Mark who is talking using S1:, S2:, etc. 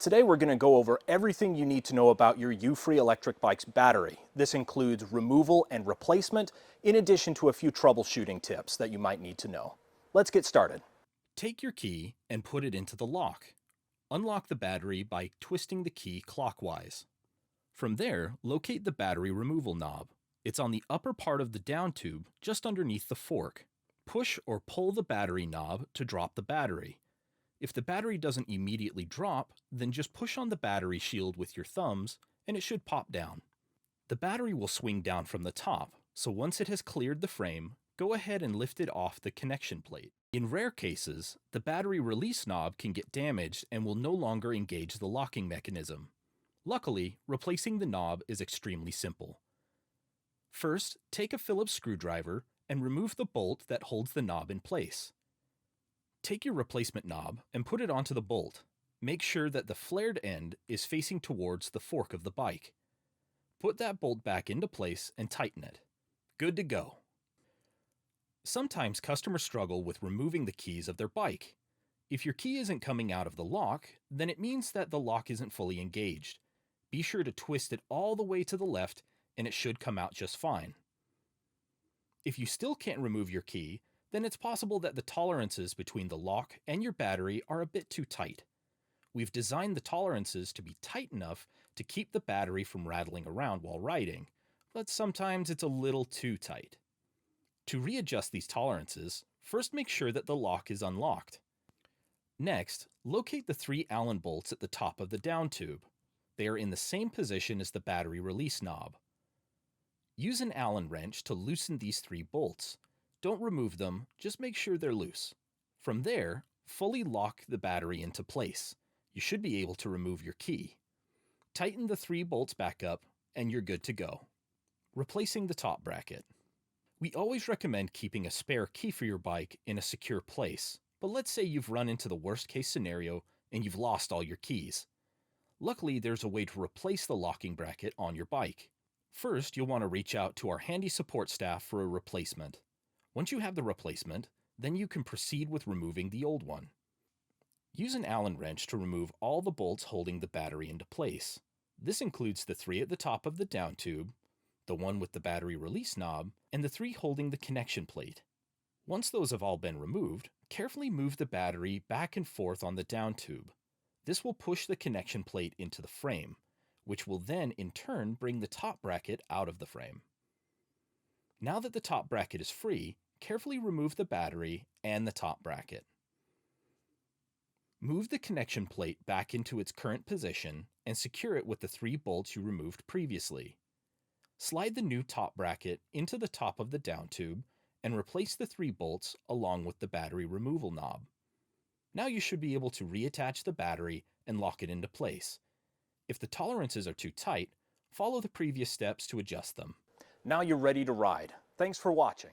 S1: Today we're going to go over everything you need to know about your Euphree electric bike's battery. This includes removal and replacement, in addition to a few troubleshooting tips that you might need to know. Let's get started.
S2: Take your key and put it into the lock. Unlock the battery by twisting the key clockwise. From there, locate the battery removal knob. It's on the upper part of the down tube, just underneath the fork. Push or pull the battery knob to drop the battery. If the battery doesn't immediately drop, then just push on the battery shield with your thumbs and it should pop down. The battery will swing down from the top, so once it has cleared the frame, go ahead and lift it off the connection plate. In rare cases, the battery release knob can get damaged and will no longer engage the locking mechanism. Luckily, replacing the knob is extremely simple. First, take a Phillips screwdriver and remove the bolt that holds the knob in place. Take your replacement knob and put it onto the bolt. Make sure that the flared end is facing towards the fork of the bike. Put that bolt back into place and tighten it. Good to go. Sometimes customers struggle with removing the keys of their bike. If your key isn't coming out of the lock, then it means that the lock isn't fully engaged. Be sure to twist it all the way to the left and it should come out just fine. If you still can't remove your key, then it's possible that the tolerances between the lock and your battery are a bit too tight. We've designed the tolerances to be tight enough to keep the battery from rattling around while riding, but sometimes it's a little too tight. To readjust these tolerances, first make sure that the lock is unlocked. Next, locate the 3 Allen bolts at the top of the down tube. They are in the same position as the battery release knob. Use an Allen wrench to loosen these 3 bolts. Don't remove them, just make sure they're loose. From there, fully lock the battery into place. You should be able to remove your key. Tighten the 3 bolts back up, and you're good to go. Replacing the top bracket. We always recommend keeping a spare key for your bike in a secure place, but let's say you've run into the worst case scenario and you've lost all your keys. Luckily, there's a way to replace the locking bracket on your bike. First, you'll want to reach out to our handy support staff for a replacement. Once you have the replacement, then you can proceed with removing the old one. Use an Allen wrench to remove all the bolts holding the battery into place. This includes the 3 at the top of the down tube, the one with the battery release knob, and the 3 holding the connection plate. Once those have all been removed, carefully move the battery back and forth on the down tube. This will push the connection plate into the frame, which will then in turn bring the top bracket out of the frame. Now that the top bracket is free, carefully remove the battery and the top bracket. Move the connection plate back into its current position and secure it with the 3 bolts you removed previously. Slide the new top bracket into the top of the down tube and replace the 3 bolts along with the battery removal knob. Now you should be able to reattach the battery and lock it into place. If the tolerances are too tight, follow the previous steps to adjust them.
S1: Now you're ready to ride. Thanks for watching.